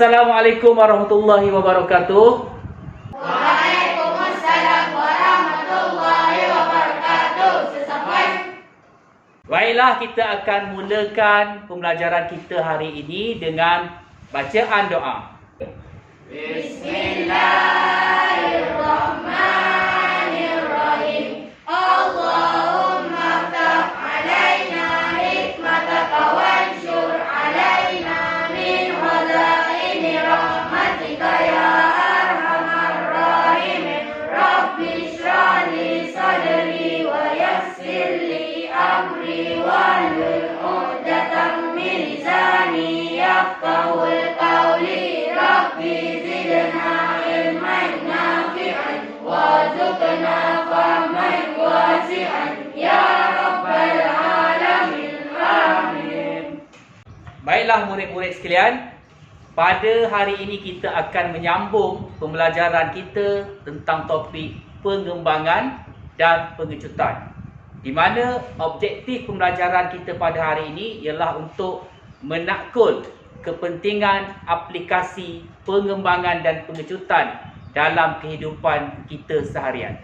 Assalamualaikum warahmatullahi wabarakatuh. Waalaikumsalam warahmatullahi wabarakatuh. Sesampai. Baiklah, kita akan mulakan pembelajaran kita hari ini dengan bacaan doa. Bismillahirrahmanirrahim. Allahumma ftah alaina hikmataka wansyur alaina min khazaini rahmatika ya arhamar rahimin. Rabbi shrah li sadri wa yassir li amri wahlul 'uqdatam min lisani yafqahul qawli. Rabbi zidna ilman nafi'an warzuqna fahman wasi'an ya rabbal alamin. Amin. Baiklah murid-murid sekalian, pada hari ini kita akan menyambung pembelajaran kita tentang topik pengembangan dan pengecutan, di mana objektif pembelajaran kita pada hari ini ialah untuk menakul kepentingan aplikasi pengembangan dan pengecutan dalam kehidupan kita seharian.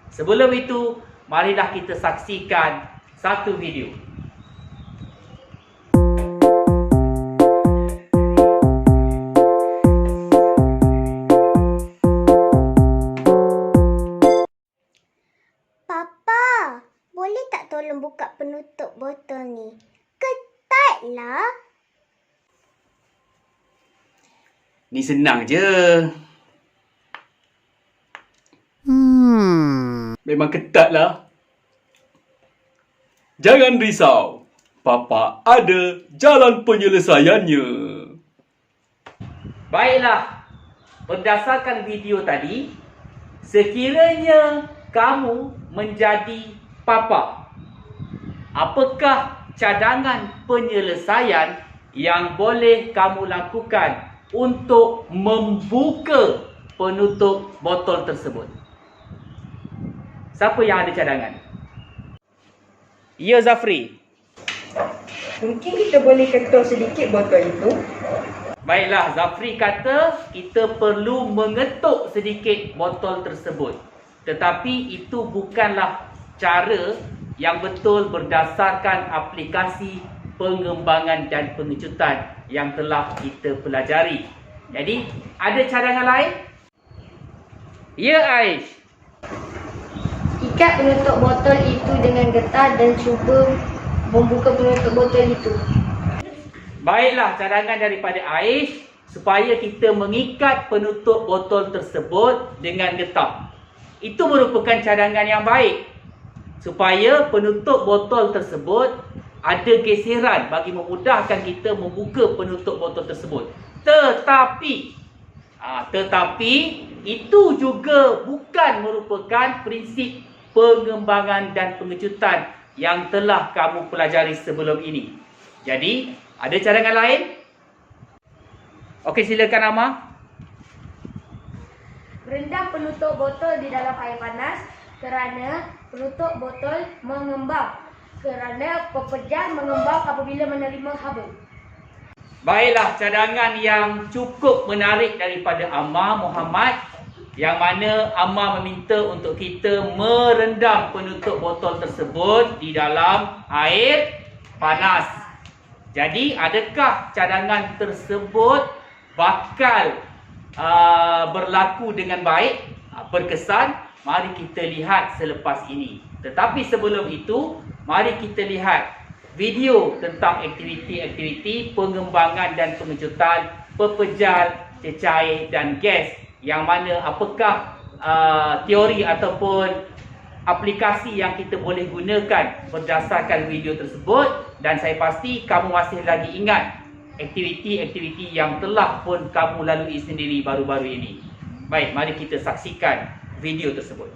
Sebelum itu, marilah kita saksikan satu video. Papa, boleh tak tolong buka penutup botol ni? Ketatlah. Ni senang je. Memang ketat lah. Jangan risau. Papa ada jalan penyelesaiannya. Baiklah. Berdasarkan video tadi, sekiranya kamu menjadi papa, apakah cadangan penyelesaian yang boleh kamu lakukan untuk membuka penutup botol tersebut? Siapa yang ada cadangan? Ya, Zafri. Mungkin kita boleh ketul sedikit botol itu. Baiklah, Zafri kata kita perlu mengetuk sedikit botol tersebut. Tetapi itu bukanlah cara yang betul berdasarkan aplikasi pengembangan dan pengecutan yang telah kita pelajari. Jadi, ada cadangan lain? Ya, Aish. Ikat penutup botol itu dengan getah dan cuba membuka penutup botol itu. Baiklah, cadangan daripada Aish supaya kita mengikat penutup botol tersebut dengan getah. Itu merupakan cadangan yang baik supaya penutup botol tersebut ada geseran bagi memudahkan kita membuka penutup botol tersebut. Tetapi itu juga bukan merupakan prinsip pengembangan dan pengecutan yang telah kamu pelajari sebelum ini. Jadi, ada cadangan lain? Okey, silakan Amma. Rendam penutup botol di dalam air panas kerana penutup botol mengembang. Kerana pepejal mengembang apabila menerima haba. Baiklah, cadangan yang cukup menarik daripada Amma Muhammad, yang mana Amma meminta untuk kita merendam penutup botol tersebut di dalam air panas. Jadi, adakah cadangan tersebut bakal berlaku dengan baik, berkesan? Mari kita lihat selepas ini. Tetapi sebelum itu, mari kita lihat video tentang aktiviti-aktiviti pengembangan dan pengecutan pepejal, cecair dan gas, yang mana apakah teori ataupun aplikasi yang kita boleh gunakan berdasarkan video tersebut. Dan saya pasti kamu masih lagi ingat aktiviti-aktiviti yang telah pun kamu lalui sendiri baru-baru ini. Baik, mari kita saksikan video tersebut.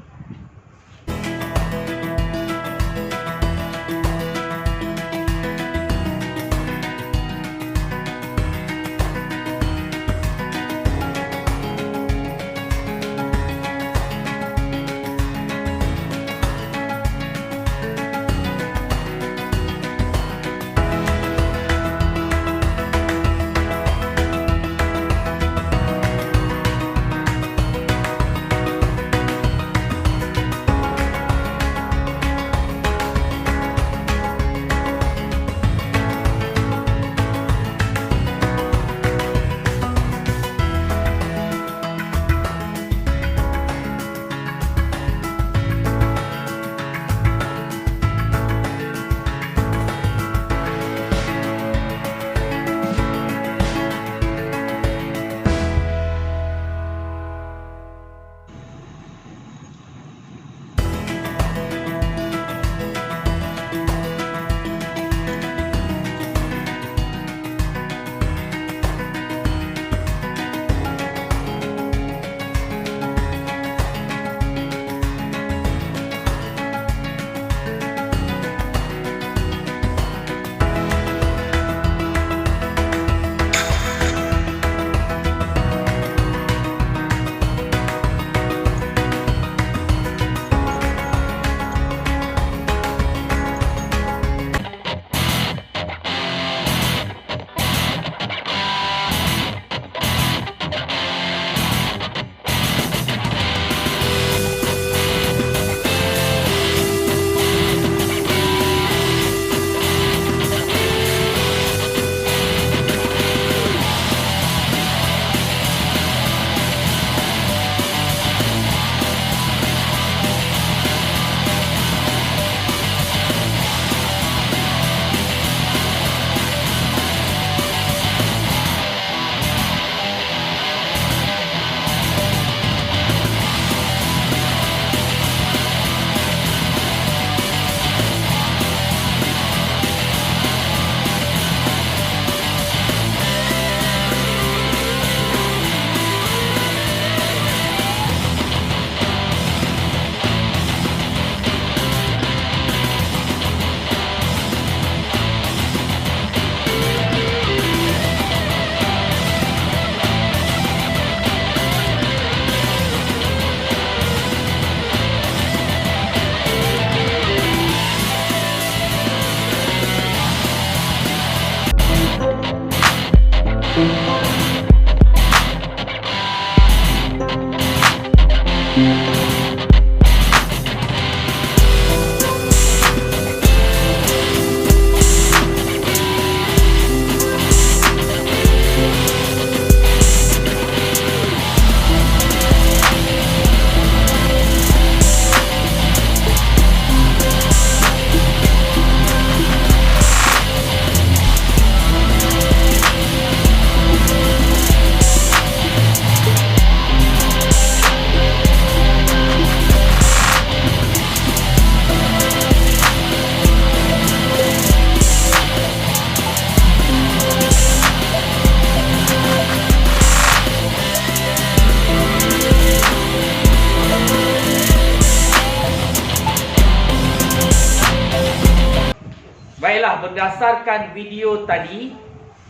Baiklah, berdasarkan video tadi,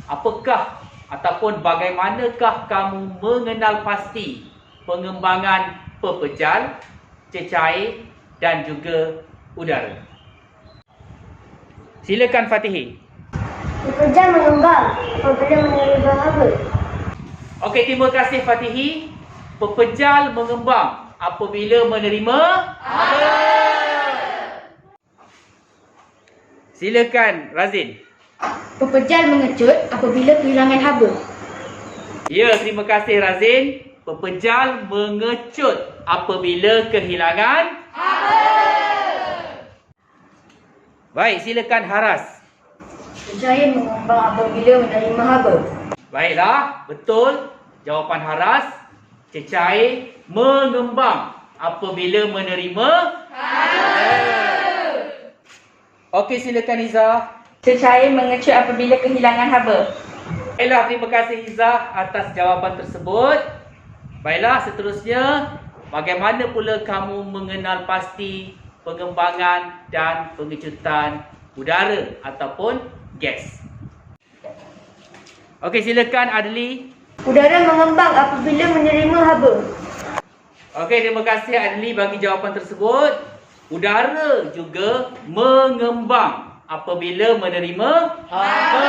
apakah ataupun bagaimanakah kamu mengenal pasti pengembangan pepejal, cecair dan juga udara? Silakan Fatihi. Pepejal mengembang apabila menerima haba. Okey, terima kasih Fatihi. Pepejal mengembang apabila menerima haba. Silakan Razin. Pepejal mengecut apabila kehilangan haba. Ya, terima kasih Razin. Pepejal mengecut apabila kehilangan haba. Baik, silakan Haras. Cecair mengembang apabila menerima haba. Baiklah, betul. Jawapan Haras. Cecair mengembang apabila menerima haba. Okey, silakan Izzah. Cecair mengecut apabila kehilangan haba. Baiklah, terima kasih Izzah atas jawapan tersebut. Baiklah, seterusnya, bagaimana pula kamu mengenal pasti pengembangan dan pengecutan udara ataupun gas? Okey, silakan Adli. Udara mengembang apabila menerima haba. Okey, terima kasih Adli bagi jawapan tersebut. Udara juga mengembang apabila menerima haba.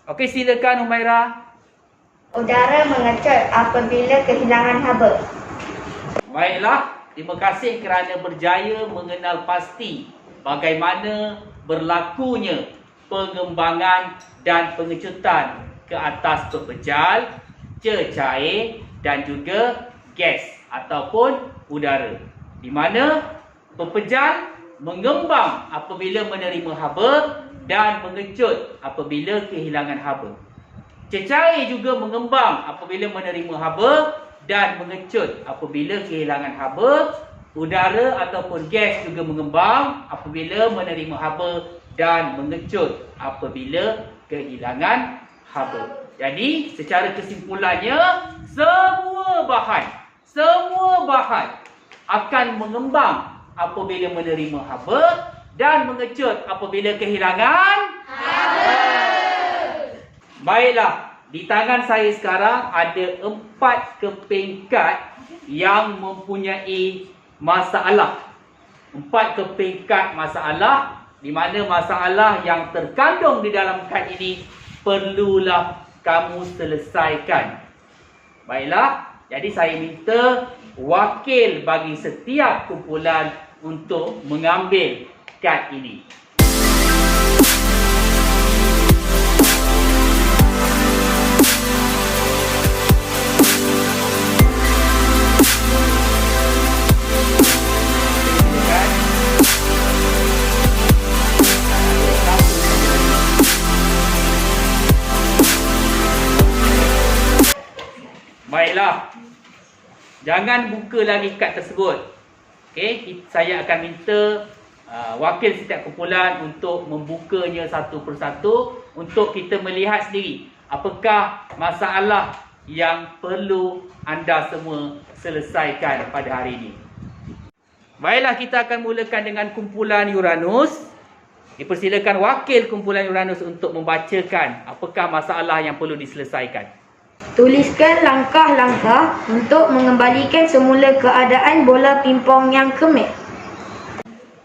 Okey, silakan Humaira. Udara mengecut apabila kehilangan haba. Baiklah, terima kasih kerana berjaya mengenal pasti bagaimana berlakunya pengembangan dan pengecutan ke atas pepejal, cecair dan juga gas ataupun udara. Di mana pepejal mengembang apabila menerima haba dan mengecut apabila kehilangan haba. Cecair juga mengembang apabila menerima haba dan mengecut apabila kehilangan haba. Udara ataupun gas juga mengembang apabila menerima haba dan mengecut apabila kehilangan haba. Jadi, secara kesimpulannya, semua bahan akan mengembang apabila menerima haba dan mengecut apabila kehilangan haba. Baiklah, di tangan saya sekarang ada 4 kepingkat yang mempunyai masalah. 4 kepingkat masalah, di mana masalah yang terkandung di dalam kad ini perlulah kamu selesaikan. Baiklah, jadi saya minta wakil bagi setiap kumpulan untuk mengambil kad ini. Baiklah, jangan buka lagi kad tersebut. Okey, saya akan minta wakil setiap kumpulan untuk membukanya satu persatu untuk kita melihat sendiri apakah masalah yang perlu anda semua selesaikan pada hari ini. Baiklah, kita akan mulakan dengan kumpulan Uranus. Dipersilakan wakil kumpulan Uranus untuk membacakan apakah masalah yang perlu diselesaikan. Tuliskan langkah-langkah untuk mengembalikan semula keadaan bola pimpong yang kemik.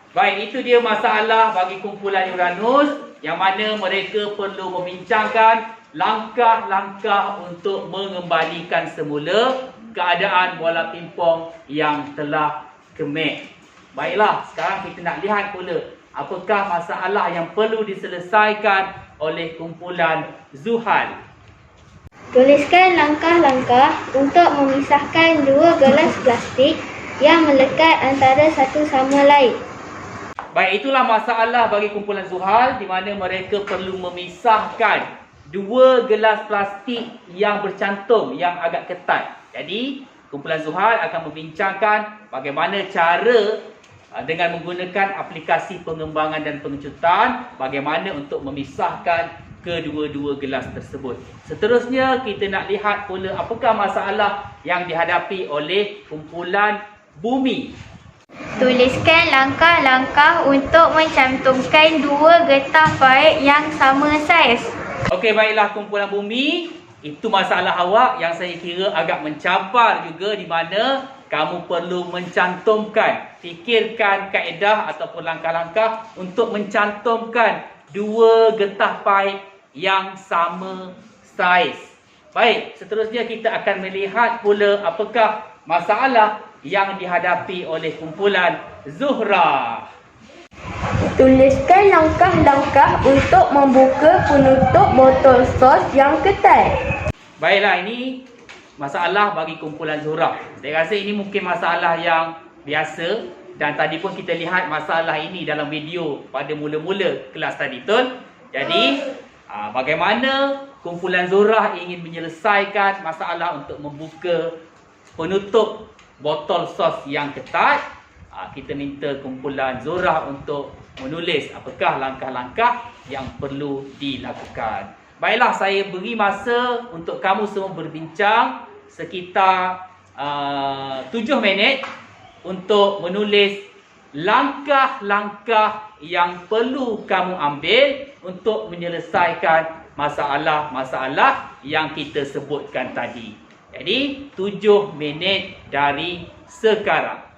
Baik, itu dia masalah bagi kumpulan Uranus yang mana mereka perlu membincangkan langkah-langkah untuk mengembalikan semula keadaan bola pingpong yang telah kemek. Baiklah, sekarang kita nak lihat pula apakah masalah yang perlu diselesaikan oleh kumpulan Zuhal. Tuliskan langkah-langkah untuk memisahkan dua gelas plastik yang melekat antara satu sama lain. Baik, itulah masalah bagi kumpulan Zuhal di mana mereka perlu memisahkan dua gelas plastik yang bercantum yang agak ketat. Jadi, kumpulan Zuhal akan membincangkan bagaimana cara dengan menggunakan aplikasi pengembangan dan pengecutan bagaimana untuk memisahkan kedua-dua gelas tersebut. Seterusnya, kita nak lihat pula apakah masalah yang dihadapi oleh kumpulan Bumi. Tuliskan langkah-langkah untuk mencantumkan dua getah paip yang sama saiz. Okey, baiklah kumpulan Bumi. Itu masalah awak yang saya kira agak mencabar juga di mana kamu perlu mencantumkan, fikirkan kaedah ataupun langkah-langkah untuk mencantumkan dua getah paip yang sama saiz. Baik, seterusnya kita akan melihat pula apakah masalah yang dihadapi oleh kumpulan Zuhra. Tuliskan langkah-langkah untuk membuka penutup botol sos yang ketat. Baiklah, ini masalah bagi kumpulan Zuhra. Saya rasa ini mungkin masalah yang biasa dan tadi pun kita lihat masalah ini dalam video pada mula-mula kelas tadi, betul? Jadi, bagaimana kumpulan Zuhra ingin menyelesaikan masalah untuk membuka penutup botol sos yang ketat? Kita minta kumpulan Zuhra untuk menulis apakah langkah-langkah yang perlu dilakukan. Baiklah, saya beri masa untuk kamu semua berbincang sekitar 7 minit untuk menulis langkah-langkah yang perlu kamu ambil untuk menyelesaikan masalah-masalah yang kita sebutkan tadi. Jadi, 7 minit dari sekarang.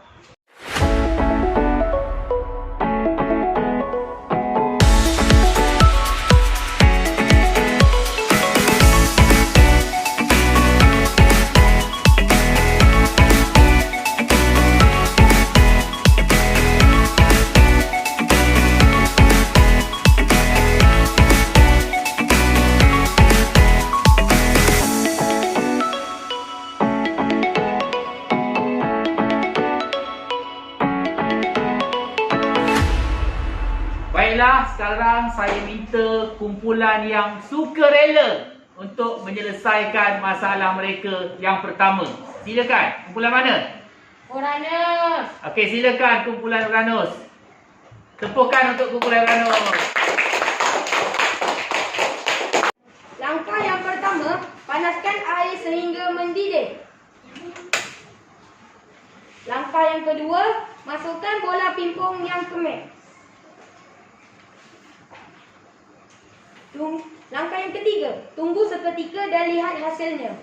Baiklah, sekarang saya minta kumpulan yang sukarela untuk menyelesaikan masalah mereka yang pertama. Silakan, kumpulan mana? Uranus. Okey, silakan kumpulan Uranus. Tepukan untuk kumpulan Uranus. Langkah yang pertama, panaskan air sehingga mendidih. Langkah yang kedua, masukkan bola pingpong yang kemek. Langkah yang ketiga, tunggu seketika dan lihat hasilnya.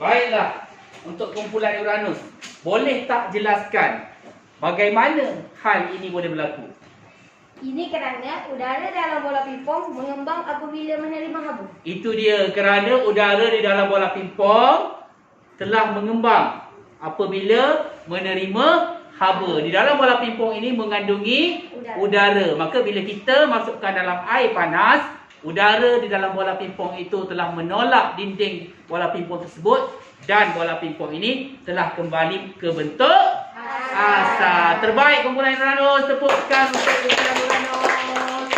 Baiklah, untuk kumpulan Uranus, boleh tak jelaskan bagaimana hal ini boleh berlaku? Ini kerana udara dalam bola pingpong mengembang apabila menerima haba. Itu dia, kerana udara di dalam bola pingpong telah mengembang apabila menerima haba. Di dalam bola pingpong ini mengandungi udara. Maka bila kita masukkan dalam air panas, udara di dalam bola pingpong itu telah menolak dinding bola pingpong tersebut dan bola pingpong ini telah kembali ke bentuk asal. Terbaik kumpulan Uranus, tepukkan untuk kumpulan Uranus.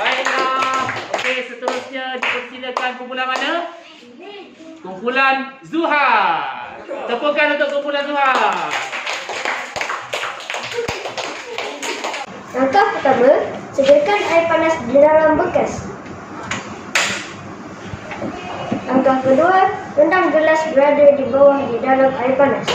Baiklah. Okey, seterusnya dipersilakan kumpulan mana? Kumpulan Zuhal. Tepukkan untuk kumpulan Zuhal. pertama, sediakan air panas di dalam bekas. Langkah kedua, rendam gelas berada di bawah di dalam air panas.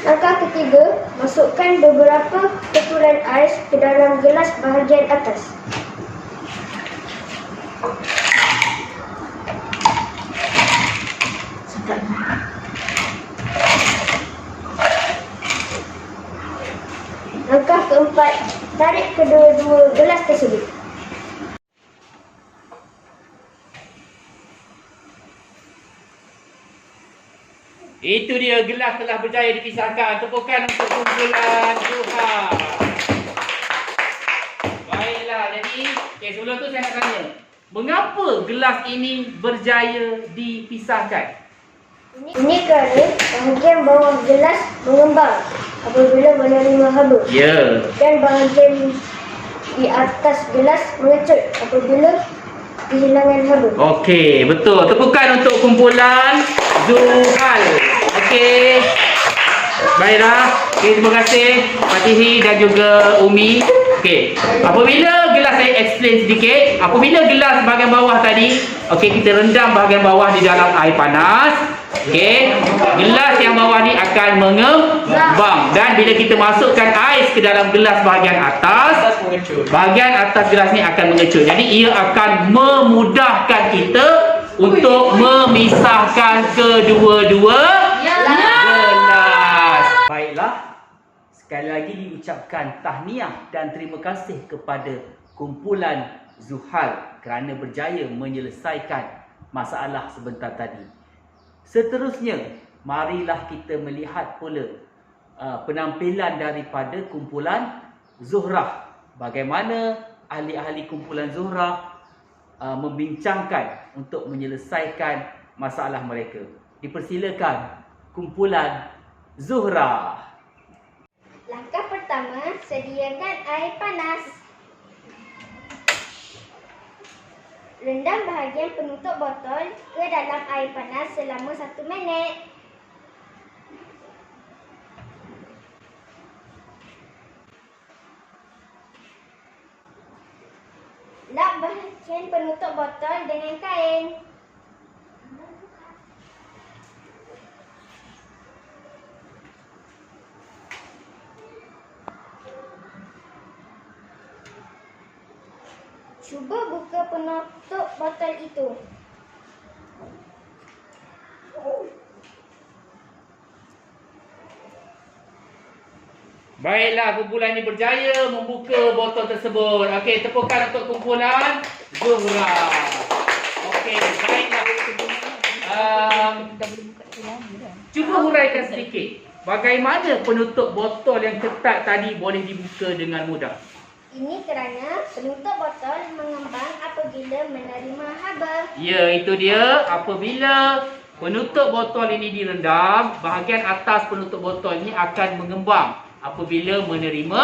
Langkah ketiga, masukkan beberapa ketulan ais ke dalam gelas bahagian atas. Langkah keempat, tarik kedua-dua gelas tersebut. Itu dia, gelas telah berjaya dipisahkan. Tepukan untuk kumpulan Zuhal. Baiklah, jadi sebelum tu saya nak tanya, mengapa gelas ini berjaya dipisahkan? Ini kerana bahagian bawah gelas mengembang apabila menerima haba. Ya. Dan bahagian di atas gelas mengecut apabila kehilangan haba. Okey, betul. Tepukan untuk kumpulan Zuhal. Okey. Baiklah. Okey, terima kasih Fatihi dan juga Umi. Okey. Apabila gelas saya explain sedikit, apabila gelas bahagian bawah tadi, okey, kita rendam bahagian bawah di dalam air panas. Okey. Gelas yang bawah ni akan mengembang dan bila kita masukkan ais ke dalam gelas bahagian atas, bahagian atas gelas ni akan mengecut. Jadi ia akan memudahkan kita untuk memisahkan kedua-dua gelas. Baiklah. Sekali lagi diucapkan tahniah dan terima kasih kepada kumpulan Zuhal kerana berjaya menyelesaikan masalah sebentar tadi. Seterusnya, marilah kita melihat pula penampilan daripada kumpulan Zuhrah. Bagaimana ahli-ahli kumpulan Zuhrah membincangkan untuk menyelesaikan masalah mereka. Dipersilakan kumpulan Zuhrah. Langkah pertama, sediakan air panas. Rendam bahagian penutup botol ke dalam air panas selama 1 minit. Lap bahagian penutup botol dengan kain. Cuba buka penutup botol itu. Baiklah, kumpulan ini berjaya membuka botol tersebut. Okey, tepukan untuk kumpulan Zuhrah. Okey, baiklah. Cuba huraikan sedikit. Bagaimana penutup botol yang ketat tadi boleh dibuka dengan mudah? Ini kerana penutup botol mengembang apabila menerima haba. Ya, itu dia. Apabila penutup botol ini direndam, bahagian atas penutup botol ini akan mengembang apabila menerima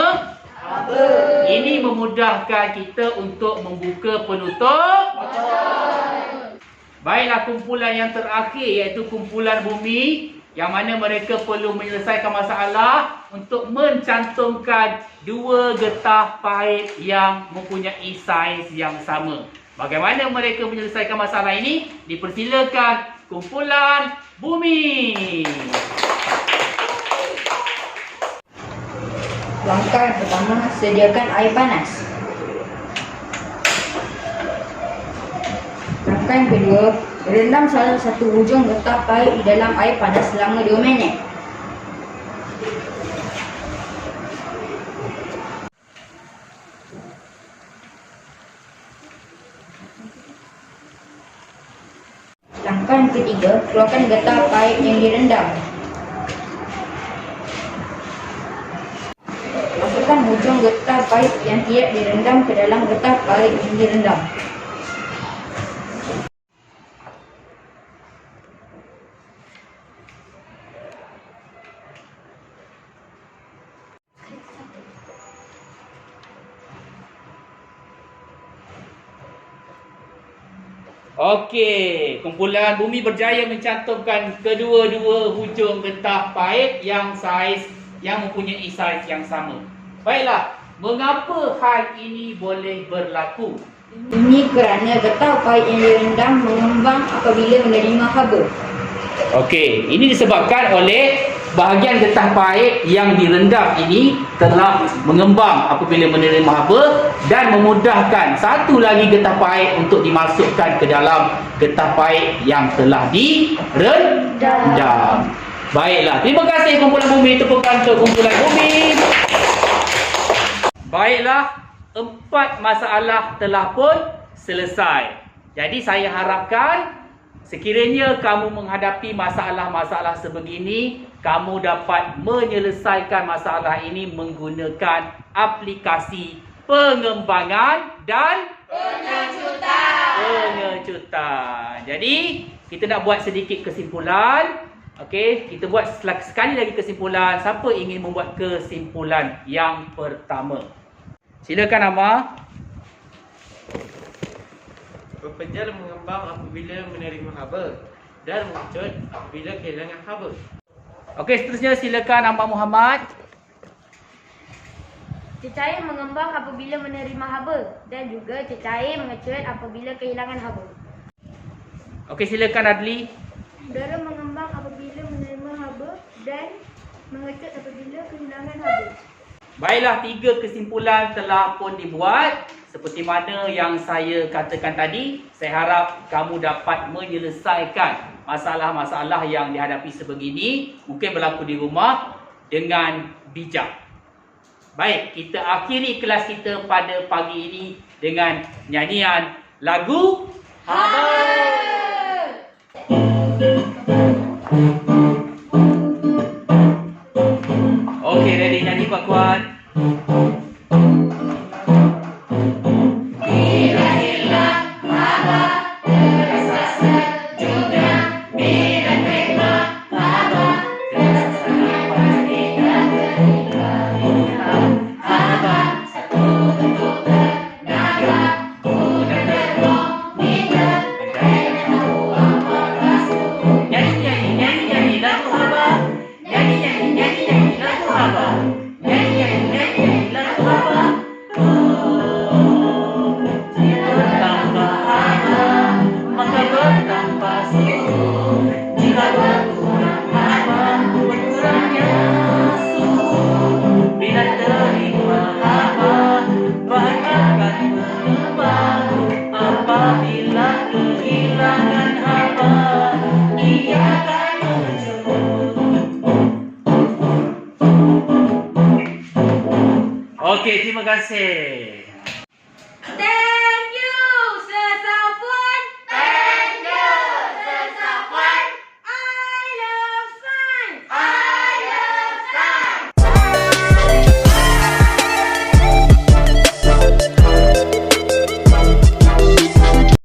haba. Ini memudahkan kita untuk membuka penutup botol. Baiklah, kumpulan yang terakhir iaitu kumpulan Bumi, yang mana mereka perlu menyelesaikan masalah untuk mencantumkan 2 getah pahit yang mempunyai saiz yang sama. Bagaimana mereka menyelesaikan masalah ini? Dipersilakan kumpulan Bumi. Langkah yang pertama, sediakan air panas. Langkah yang kedua, rendam salah satu hujung getah pahit di dalam air panas selama 2 minit. Langkah yang ketiga, keluarkan getah pahit yang direndam. Masukkan hujung getah pahit yang tidak direndam ke dalam getah pahit yang direndam. Okey, kumpulan Bumi berjaya mencantumkan kedua-dua hujung getah pahit yang saiz yang mempunyai saiz yang sama. Baiklah, mengapa hal ini boleh berlaku? Ini kerana getah pahit yang direndam mengembang apabila menerima haba. Okey, ini disebabkan oleh bahagian getah pahit yang direndam ini telah mengembang apabila menerima haba dan memudahkan satu lagi getah pahit untuk dimasukkan ke dalam getah pahit yang telah direndam. Baiklah, terima kasih kumpulan bumi, tepukan untuk kumpulan bumi. Baiklah, 4 masalah telah pun selesai. Jadi saya harapkan sekiranya kamu menghadapi masalah-masalah sebegini, kamu dapat menyelesaikan masalah ini menggunakan aplikasi pengembangan dan pengecutan. Jadi, kita nak buat sedikit kesimpulan. Okey, kita buat sekali lagi kesimpulan. Siapa ingin membuat kesimpulan yang pertama? Silakan Amma. Pekerja mengembang apabila menerima haba dan mengecut apabila kehilangan haba. Okey, seterusnya silakan Amma Muhammad. Cecair mengembang apabila menerima haba dan juga cecair mengecut apabila kehilangan haba. Okey, silakan Adli. Udara mengembang apabila menerima haba dan mengecut apabila kehilangan haba. Baiklah, 3 kesimpulan telah pun dibuat. Seperti mana yang saya katakan tadi, saya harap kamu dapat menyelesaikan masalah-masalah yang dihadapi sebegini, mungkin berlaku di rumah, dengan bijak. Baik, kita akhiri kelas kita pada pagi ini dengan nyanyian lagu Haba. Okey, ready nyanyi kuat-kuat. Okey, terima kasih.